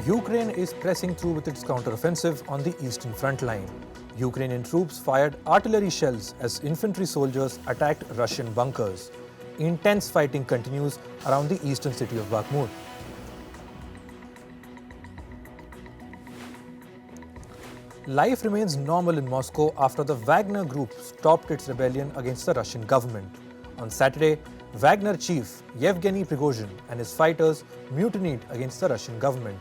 Ukraine is pressing through with its counteroffensive on the eastern front line. Ukrainian troops fired artillery shells as infantry soldiers attacked Russian bunkers. Intense fighting continues around the eastern city of Bakhmut. Life remains normal in Moscow after the Wagner Group stopped its rebellion against the Russian government. On Saturday, Wagner chief Yevgeny Prigozhin and his fighters mutinied against the Russian government.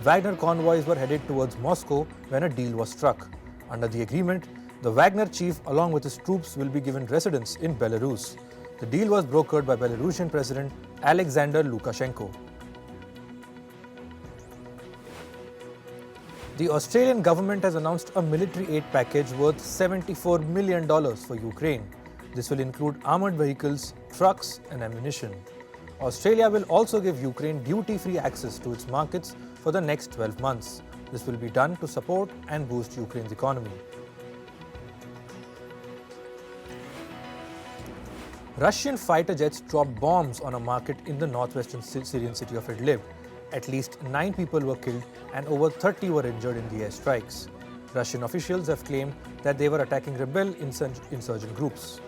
Wagner convoys were headed towards Moscow when a deal was struck. Under the agreement, the Wagner chief along with his troops will be given residence in Belarus. The deal was brokered by Belarusian President Alexander Lukashenko. The Australian government has announced a military aid package worth $74 million for Ukraine. This will include armoured vehicles, trucks and ammunition. Australia will also give Ukraine duty-free access to its markets for the next 12 months. This will be done to support and boost Ukraine's economy. Russian fighter jets dropped bombs on a market in the northwestern Syrian city of Idlib. At least 9 people were killed and over 30 were injured in the airstrikes. Russian officials have claimed that they were attacking rebel insurgent groups.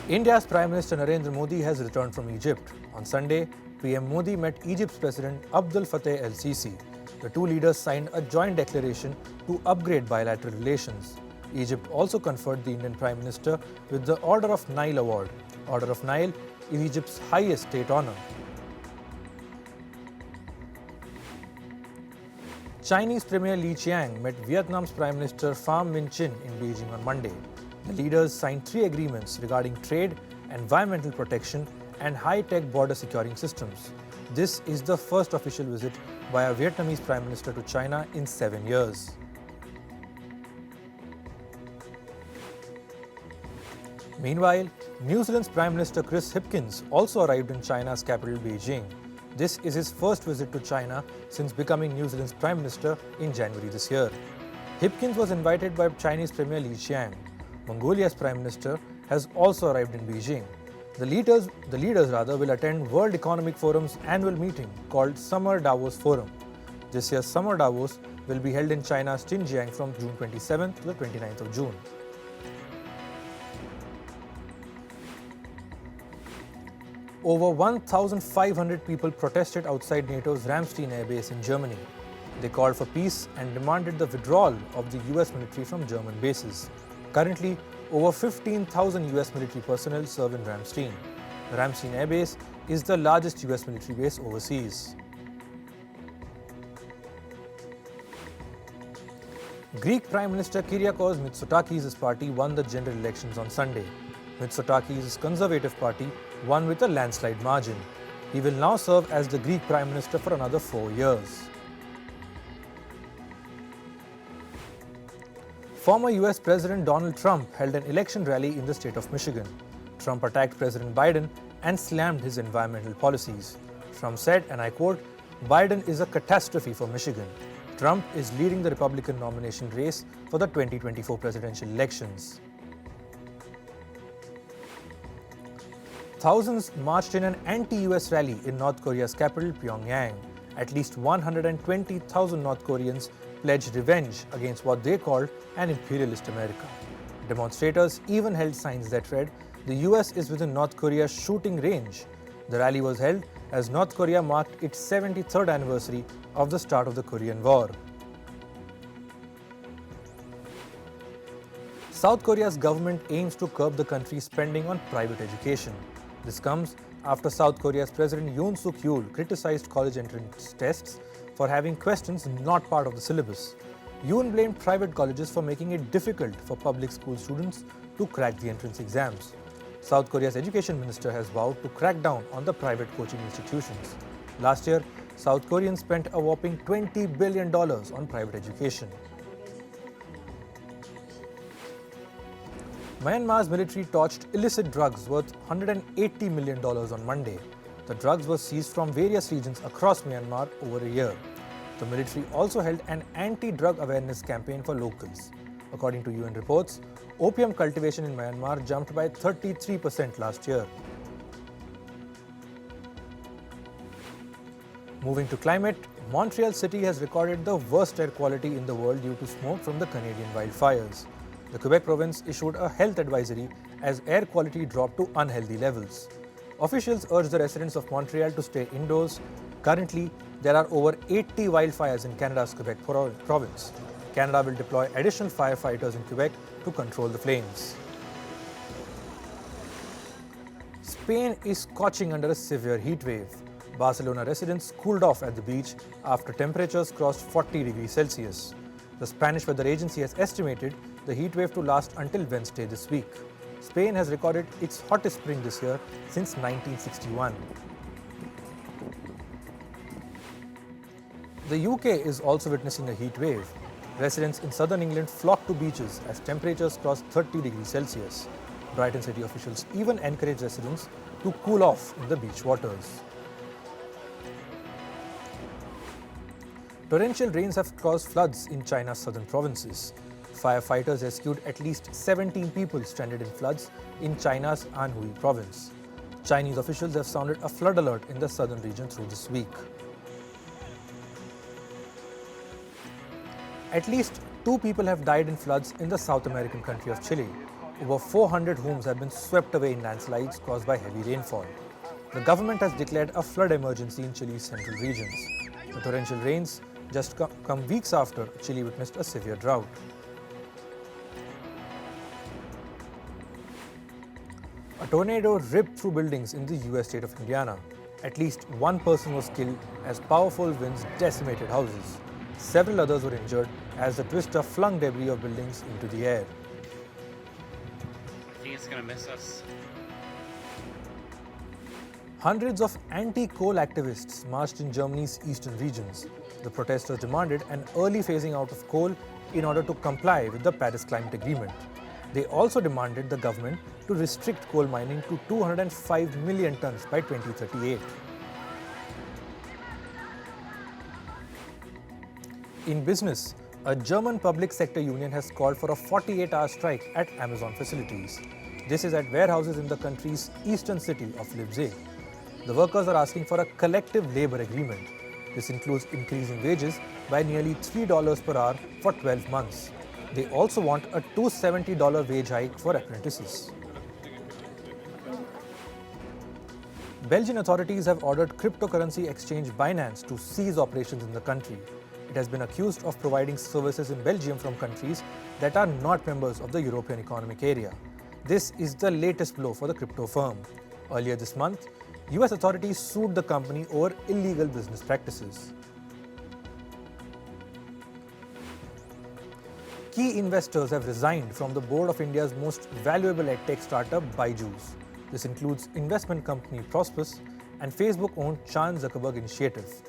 India's Prime Minister Narendra Modi has returned from Egypt. On Sunday, PM Modi met Egypt's President Abdel Fattah el-Sisi. The two leaders signed a joint declaration to upgrade bilateral relations. Egypt also conferred the Indian Prime Minister with the Order of Nile Award. Order of Nile is Egypt's highest state honor. Chinese Premier Li Qiang met Vietnam's Prime Minister Pham Minh Chinh in Beijing on Monday. The leaders signed 3 agreements regarding trade, environmental protection and high-tech border securing systems. This is the first official visit by a Vietnamese Prime Minister to China in 7 years. Meanwhile, New Zealand's Prime Minister Chris Hipkins also arrived in China's capital Beijing. This is his first visit to China since becoming New Zealand's Prime Minister in January this year. Hipkins was invited by Chinese Premier Li Qiang. Mongolia's Prime Minister has also arrived in Beijing. The leaders will attend World Economic Forum's annual meeting called Summer Davos Forum. This year's Summer Davos will be held in China's Xinjiang from June 27th to the 29th of June. Over 1,500 people protested outside NATO's Ramstein Air Base in Germany. They called for peace and demanded the withdrawal of the US military from German bases. Currently, over 15,000 US military personnel serve in Ramstein. The Ramstein Air Base is the largest US military base overseas. Greek Prime Minister Kyriakos Mitsotakis' party won the general elections on Sunday. Mitsotakis' Conservative Party won with a landslide margin. He will now serve as the Greek Prime Minister for another 4 years. Former US President Donald Trump held an election rally in the state of Michigan. Trump attacked President Biden and slammed his environmental policies. Trump said, and I quote, "Biden is a catastrophe for Michigan." Trump is leading the Republican nomination race for the 2024 presidential elections. Thousands marched in an anti-US rally in North Korea's capital, Pyongyang. At least 120,000 North Koreans pledged revenge against what they called an imperialist America. Demonstrators even held signs that read, "The US is within North Korea's shooting range." The rally was held as North Korea marked its 73rd anniversary of the start of the Korean War. South Korea's government aims to curb the country's spending on private education. This comes after South Korea's President Yoon Suk-yeol criticized college entrance tests for having questions not part of the syllabus. Yoon blamed private colleges for making it difficult for public school students to crack the entrance exams. South Korea's education minister has vowed to crack down on the private coaching institutions. Last year, South Koreans spent a whopping $20 billion on private education. Myanmar's military torched illicit drugs worth $180 million on Monday. The drugs were seized from various regions across Myanmar over a year. The military also held an anti-drug awareness campaign for locals. According to UN reports, opium cultivation in Myanmar jumped by 33% last year. Moving to climate, Montreal city has recorded the worst air quality in the world due to smoke from the Canadian wildfires. The Quebec province issued a health advisory as air quality dropped to unhealthy levels. Officials urged the residents of Montreal to stay indoors. Currently, there are over 80 wildfires in Canada's Quebec province. Canada will deploy additional firefighters in Quebec to control the flames. Spain is scorching under a severe heat wave. Barcelona residents cooled off at the beach after temperatures crossed 40 degrees Celsius. The Spanish weather agency has estimated the heat wave to last until Wednesday this week. Spain has recorded its hottest spring this year since 1961. The UK is also witnessing a heat wave. Residents in southern England flocked to beaches as temperatures crossed 30 degrees Celsius. Brighton city officials even encouraged residents to cool off in the beach waters. Torrential rains have caused floods in China's southern provinces. Firefighters rescued at least 17 people stranded in floods in China's Anhui province. Chinese officials have sounded a flood alert in the southern region through this week. At least 2 people have died in floods in the South American country of Chile. Over 400 homes have been swept away in landslides caused by heavy rainfall. The government has declared a flood emergency in Chile's central regions. The torrential rains just come weeks after Chile witnessed a severe drought. A tornado ripped through buildings in the US state of Indiana. At least 1 person was killed as powerful winds decimated houses. Several others were injured as the twister flung debris of buildings into the air. I think it's going to miss us. Hundreds of anti-coal activists marched in Germany's eastern regions. The protesters demanded an early phasing out of coal in order to comply with the Paris Climate Agreement. They also demanded the government to restrict coal mining to 205 million tons by 2038. In business, a German public sector union has called for a 48-hour strike at Amazon facilities. This is at warehouses in the country's eastern city of Leipzig. The workers are asking for a collective labor agreement. This includes increasing wages by nearly $3 per hour for 12 months. They also want a $270 wage hike for apprentices. Belgian authorities have ordered cryptocurrency exchange Binance to cease operations in the country. It has been accused of providing services in Belgium from countries that are not members of the European Economic Area. This is the latest blow for the crypto firm. Earlier this month, US authorities sued the company over illegal business practices. Key investors have resigned from the board of India's most valuable edtech startup, Byju. This includes investment company Firstpost and Facebook-owned Chan Zuckerberg Initiative.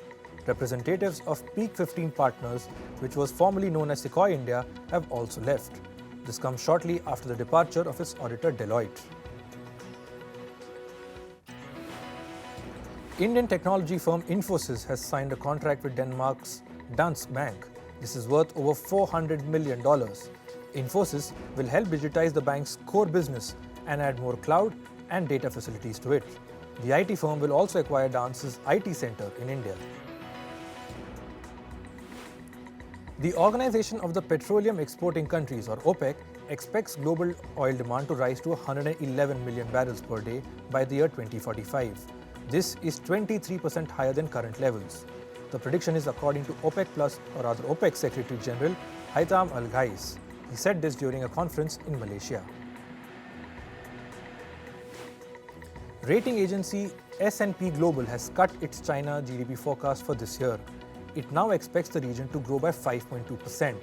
Representatives of Peak 15 Partners, which was formerly known as Sequoia India, have also left. This comes shortly after the departure of its auditor Deloitte. Indian technology firm Infosys has signed a contract with Denmark's Danske Bank. This is worth over $400 million. Infosys will help digitize the bank's core business and add more cloud and data facilities to it. The IT firm will also acquire Dance's IT center in India. The Organization of the Petroleum Exporting Countries, or OPEC, expects global oil demand to rise to 111 million barrels per day by the year 2045. This is 23% higher than current levels. The prediction is according to OPEC Secretary General Haitham Al-Ghais. He said this during a conference in Malaysia. Rating agency S&P Global has cut its China GDP forecast for this year. It now expects the region to grow by 5.2%.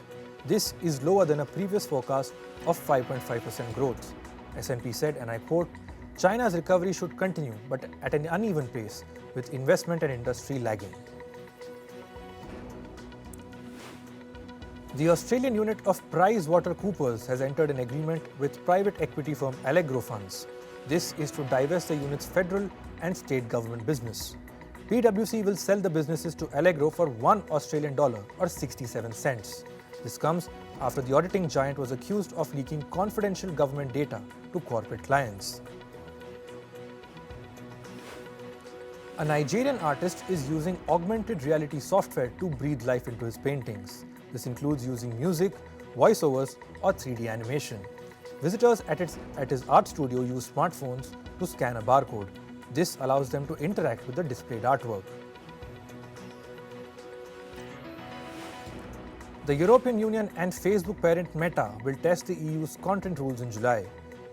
This is lower than a previous forecast of 5.5% growth. S&P said, and I quote, "China's recovery should continue, but at an uneven pace, with investment and industry lagging." The Australian unit of PricewaterhouseCoopers has entered an agreement with private equity firm Allegro Funds. This is to divest the unit's federal and state government business. PwC will sell the businesses to Allegro for $1 Australian or 67 cents. This comes after the auditing giant was accused of leaking confidential government data to corporate clients. A Nigerian artist is using augmented reality software to breathe life into his paintings. This includes using music, voiceovers, or 3D animation. Visitors at his art studio use smartphones to scan a barcode. This allows them to interact with the displayed artwork. The European Union and Facebook parent Meta will test the EU's content rules in July.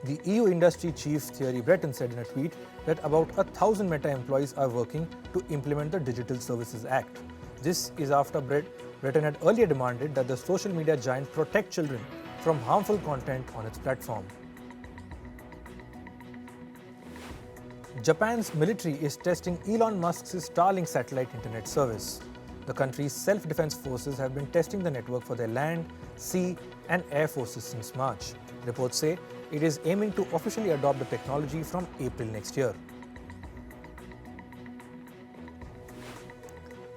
The EU industry chief Thierry Breton said in a tweet that about 1,000 Meta employees are working to implement the Digital Services Act. This is after Breton had earlier demanded that the social media giant protect children from harmful content on its platform. Japan's military is testing Elon Musk's Starlink satellite internet service. The country's self-defense forces have been testing the network for their land, sea, and air forces since March. Reports say it is aiming to officially adopt the technology from April next year.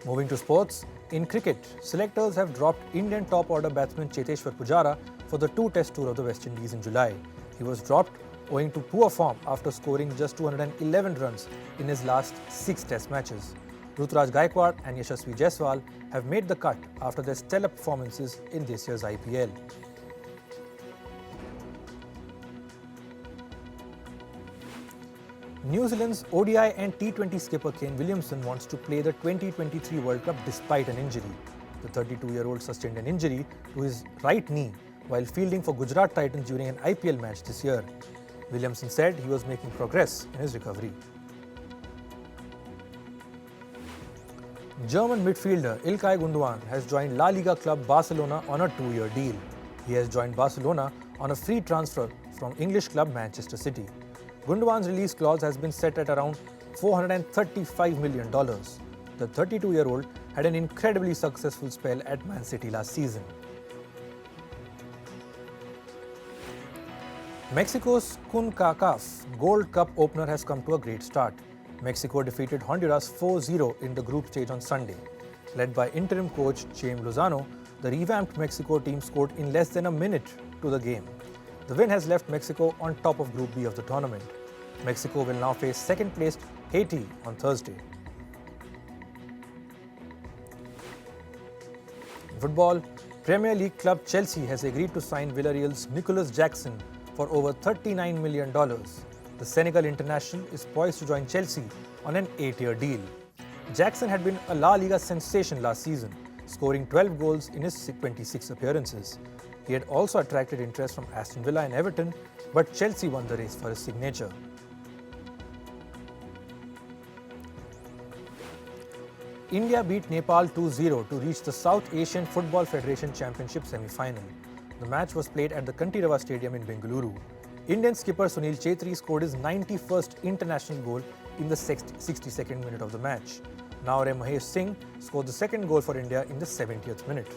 Moving to sports, in cricket, selectors have dropped Indian top-order batsman Cheteshwar Pujara for the two-test tour of the West Indies in July. He was dropped owing to poor form after scoring just 211 runs in his last 6 test matches. Ruturaj Gaikwad and Yashasvi Jaiswal have made the cut after their stellar performances in this year's IPL. New Zealand's ODI and T20 skipper Kane Williamson wants to play the 2023 World Cup despite an injury. The 32-year-old sustained an injury to his right knee while fielding for Gujarat Titans during an IPL match this year. Williamson said he was making progress in his recovery. German midfielder Ilkay Gundogan has joined La Liga club Barcelona on a 2-year deal. He has joined Barcelona on a free transfer from English club Manchester City. Gundogan's release clause has been set at around $435 million. The 32-year-old had an incredibly successful spell at Man City last season. Mexico's Concacaf Gold Cup opener has come to a great start. Mexico defeated Honduras 4-0 in the group stage on Sunday. Led by interim coach Jaime Lozano, the revamped Mexico team scored in less than a minute to the game. The win has left Mexico on top of Group B of the tournament. Mexico will now face second-placed Haiti on Thursday. In football, Premier League club Chelsea has agreed to sign Villarreal's Nicolas Jackson for over $39 million. The Senegal international is poised to join Chelsea on an 8-year deal. Jackson had been a La Liga sensation last season, scoring 12 goals in his 26 appearances. He had also attracted interest from Aston Villa and Everton, but Chelsea won the race for his signature. India beat Nepal 2-0 to reach the South Asian Football Federation Championship semi-final. The match was played at the Kantirava Stadium in Bengaluru. Indian skipper Sunil Chhetri scored his 91st international goal in the 62nd minute of the match. Naore Mahesh Singh scored the second goal for India in the 70th minute.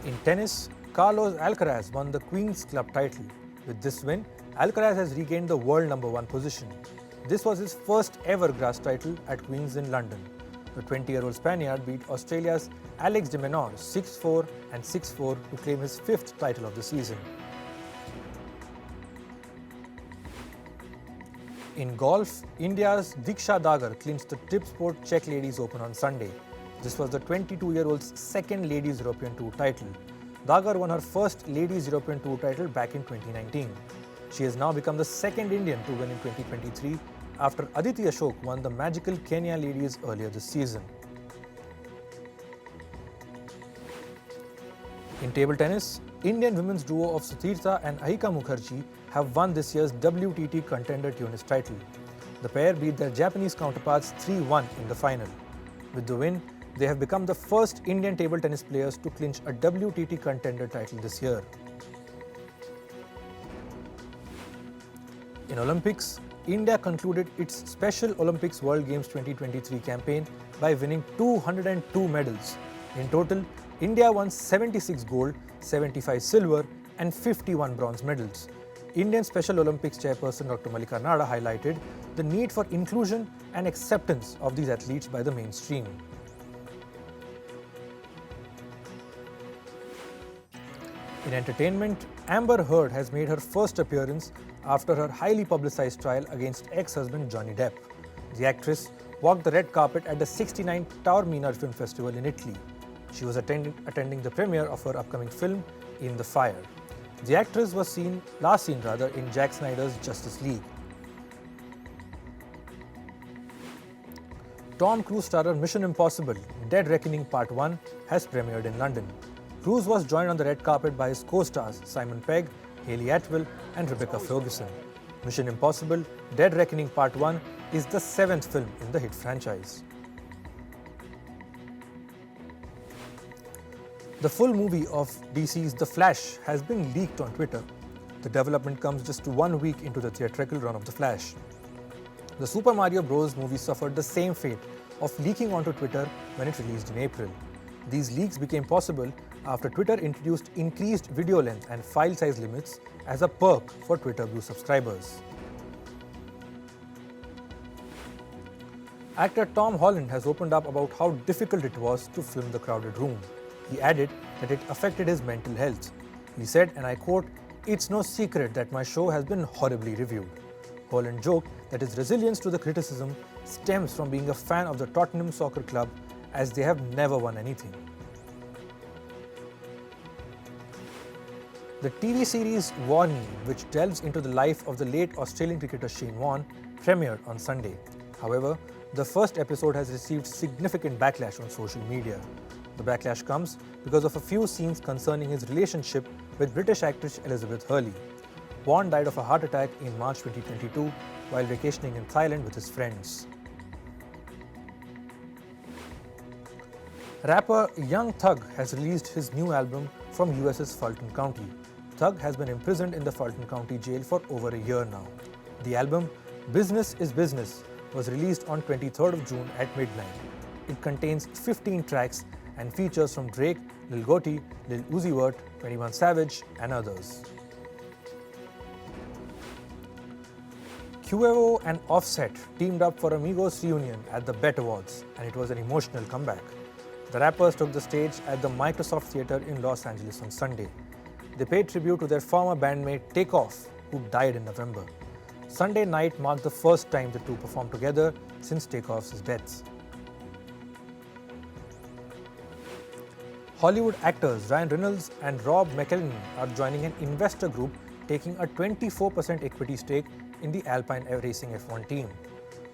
In tennis, Carlos Alcaraz won the Queen's Club title. With this win, Alcaraz has regained the world #1 position. This was his first ever grass title at Queen's in London. The 20-year-old Spaniard beat Australia's Alex de Minaur 6-4 and 6-4 to claim his 5th title of the season. In golf, India's Diksha Dagar clinched the Tipsport Czech Ladies Open on Sunday. This was the 22-year-old's second Ladies European Tour title. Dagar won her first Ladies European Tour title back in 2019. She has now become the second Indian to win in 2023 after Aditi Ashok won the magical Kenya Ladies earlier this season. In table tennis, Indian women's duo of Sutirtha and Ahika Mukherjee have won this year's WTT Contender Tunis title. The pair beat their Japanese counterparts 3-1 in the final. With the win, they have become the first Indian table tennis players to clinch a WTT Contender title this year. In Olympics, India concluded its Special Olympics World Games 2023 campaign by winning 202 medals. In total, India won 76 gold, 75 silver and 51 bronze medals. Indian Special Olympics chairperson Dr. Malika Nada highlighted the need for inclusion and acceptance of these athletes by the mainstream. In entertainment, Amber Heard has made her first appearance after her highly publicized trial against ex-husband Johnny Depp. The actress walked the red carpet at the 69th Taormina Film Festival in Italy. She was attending the premiere of her upcoming film, In the Fire. The actress was last seen in Zack Snyder's Justice League. Tom Cruise starrer Mission Impossible Dead Reckoning Part 1 has premiered in London. Cruise was joined on the red carpet by his co-stars Simon Pegg, Hayley Atwell and Rebecca Ferguson. Mission Impossible Dead Reckoning Part 1 is the 7th film in the hit franchise. The full movie of DC's The Flash has been leaked on Twitter. The development comes just 1 week into the theatrical run of The Flash. The Super Mario Bros. Movie suffered the same fate of leaking onto Twitter when it released in April. These leaks became possible after Twitter introduced increased video length and file size limits as a perk for Twitter Blue subscribers. Actor Tom Holland has opened up about how difficult it was to film The Crowded Room. He added that it affected his mental health. He said, and I quote, "It's no secret that my show has been horribly reviewed." Holland joked that his resilience to the criticism stems from being a fan of the Tottenham Soccer Club, as they have never won anything. The TV series Warne, which delves into the life of the late Australian cricketer Shane Warne, premiered on Sunday. However, the first episode has received significant backlash on social media. The backlash comes because of a few scenes concerning his relationship with British actress Elizabeth Hurley. Warne died of a heart attack in March 2022 while vacationing in Thailand with his friends. Rapper Young Thug has released his new album from US's Fulton County. Thug has been imprisoned in the Fulton County jail for over a year now. The album, Business is Business, was released on 23rd of June at midnight. It contains 15 tracks and features from Drake, Lil Gotti, Lil Uzi Vert, 21 Savage and others. Quavo and Offset teamed up for a Migos reunion at the BET Awards, and it was an emotional comeback. The rappers took the stage at the Microsoft Theatre in Los Angeles on Sunday. They paid tribute to their former bandmate Takeoff, who died in November. Sunday night marked the first time the two performed together since Takeoff's death. Hollywood actors Ryan Reynolds and Rob McElhenney are joining an investor group taking a 24% equity stake in the Alpine Racing F1 team.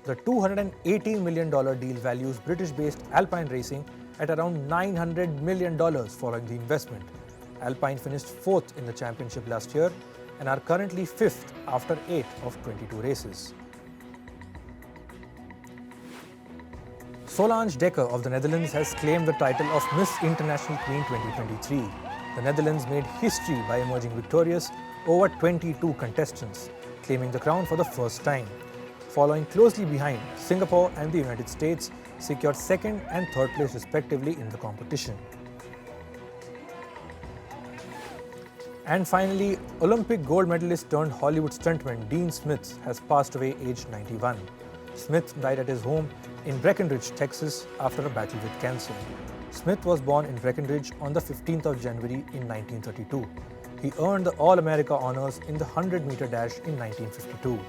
The $218 million deal values British-based Alpine Racing at around $900 million following the investment. Alpine finished 4th in the championship last year and are currently 5th after 8 of 22 races. Solange Dekker of the Netherlands has claimed the title of Miss International Queen 2023. The Netherlands made history by emerging victorious over 22 contestants, claiming the crown for the first time. Following closely behind, Singapore and the United States secured 2nd and 3rd place respectively in the competition. And finally, Olympic gold medalist turned Hollywood stuntman Dean Smith has passed away aged 91. Smith died at his home in Breckenridge, Texas after a battle with cancer. Smith was born in Breckenridge on the 15th of January in 1932. He earned the All-America honors in the 100-meter dash in 1952.